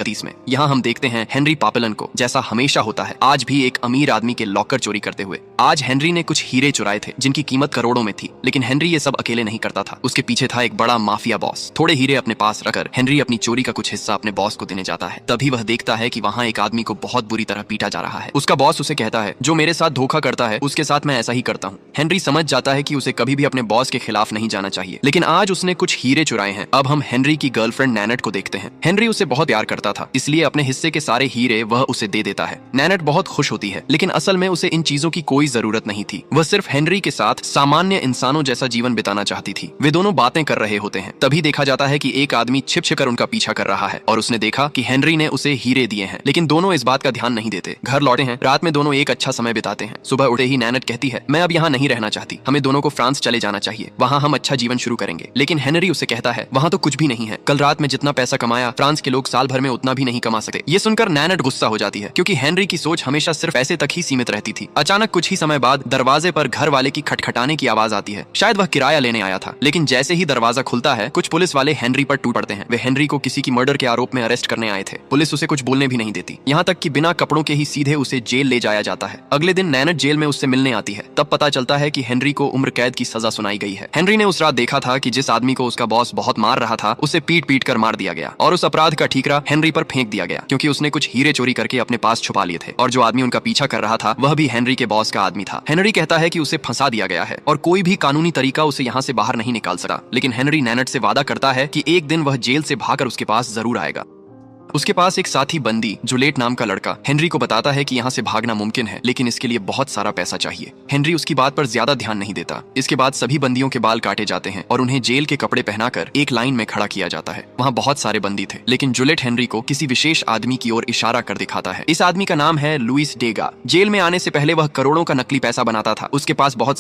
30 में यहाँ हम देखते हैं हेनरी पापेलन को, जैसा हमेशा होता है आज भी एक अमीर आदमी के लॉकर चोरी करते हुए। आज हेनरी ने कुछ हीरे चुराए थे जिनकी कीमत करोड़ों में थी, लेकिन हेनरी ये सब अकेले नहीं करता था। उसके पीछे था एक बड़ा माफिया बॉस। थोड़े हीरे अपने पास रखकर हेनरी अपनी चोरी का कुछ हिस्सा अपने बॉस को देने जाता है। तभी वह देखता है कि वहाँ एक आदमी को बहुत बुरी तरह पीटा जा रहा है। उसका बॉस उसे कहता है, जो मेरे साथ धोखा करता है उसके साथ मैं ऐसा ही करता हूँ। हेनरी समझ जाता है कि उसे कभी भी अपने बॉस के खिलाफ नहीं जाना चाहिए, लेकिन आज उसने कुछ हीरे चुराए हैं। अब हम हेनरी की गर्लफ्रेंड नैनेट को देखते हैं। हेनरी उसे बहुत प्यार करता था, इसलिए अपने हिस्से के सारे हीरे वह उसे दे देता है। नैनेट बहुत खुश होती है, लेकिन असल में उसे इन चीजों की कोई जरूरत नहीं थी। वह सिर्फ हेनरी के साथ सामान्य इंसानों जैसा जीवन बिताना चाहती थी। वे दोनों बातें कर रहे होते हैं। तभी देखा जाता है कि एक आदमी छिप छिप कर उनका पीछा कर रहा है और उसने देखा कि हेनरी ने उसे हीरे दिए हैं, लेकिन दोनों इस बात का ध्यान नहीं देते। घर लौटे हैं। रात में दोनों एक अच्छा समय बिताते हैं। सुबह उठे ही नैनेट कहती है, मैं अब यहाँ नहीं रहना चाहती, हमें दोनों को फ्रांस चले जाना चाहिए, वहाँ हम अच्छा जीवन शुरू करेंगे। लेकिन हेनरी उसे कहता है, वहाँ तो कुछ भी नहीं है। कल रात में जितना पैसा कमाया फ्रांस के लोग साल भर में उतना भी नहीं कमा सकते। ये सुनकर नैनेट गुस्सा हो जाती है, क्योंकि हेनरी की सोच हमेशा सिर्फ पैसे तक ही सीमित रहती थी। अचानक कुछ ही समय बाद दरवाजे पर घर वाले की खटखटाने की आवाज आती है। शायद वह किराया लेने आया था, लेकिन जैसे ही दरवाजा खुलता है कुछ पुलिस वाले हेनरी पर टूट पड़ते हैं। वे हेनरी को किसी की मर्डर के आरोप में अरेस्ट करने आए थे। पुलिस उसे कुछ बोलने भी नहीं देती, यहाँ तक कि बिना कपड़ों के ही सीधे उसे जेल ले जाया जाता है। अगले दिन नैनेट जेल में उससे मिलने आती है। तब पता चलता है कि हेनरी को उम्र कैद की सजा सुनाई गई है। हेनरी ने उस रात देखा था कि जिस आदमी को उसका बॉस बहुत मार रहा था उसे पीट पीट कर मार दिया गया, और उस अपराध का ठीकरा हेनरी पर फेंक दिया गया, क्योंकि उसने कुछ हीरे चोरी करके अपने पास छुपा लिए थे। और जो आदमी उनका पीछा कर रहा था वह भी हेनरी के बॉस का आदमी था। हेनरी कहता है कि उसे फंसा दिया गया है और कोई भी कानूनी तरीका उसे यहाँ से बाहर नहीं निकाल सका। लेकिन हेनरी नैनेट से वादा करता है कि एक दिन वह जेल से भागकर उसके पास जरूर आएगा। उसके पास एक साथी बंदी जुलेट नाम का लड़का हेनरी को बताता है कि यहाँ से भागना मुमकिन है, लेकिन इसके लिए बहुत सारा पैसा चाहिए। हेनरी उसकी बात पर ज्यादा ध्यान नहीं देता। इसके बाद सभी बंदियों के बाल काटे जाते हैं और उन्हें जेल के कपड़े पहनाकर एक लाइन में खड़ा किया जाता है। वहाँ बहुत सारे बंदी थे, लेकिन जुलेट हेनरी को किसी विशेष आदमी की ओर इशारा कर दिखाता है। इस आदमी का नाम है लुइस डेगा। जेल में आने से पहले वह करोड़ों का नकली पैसा बनाता था। उसके पास बहुत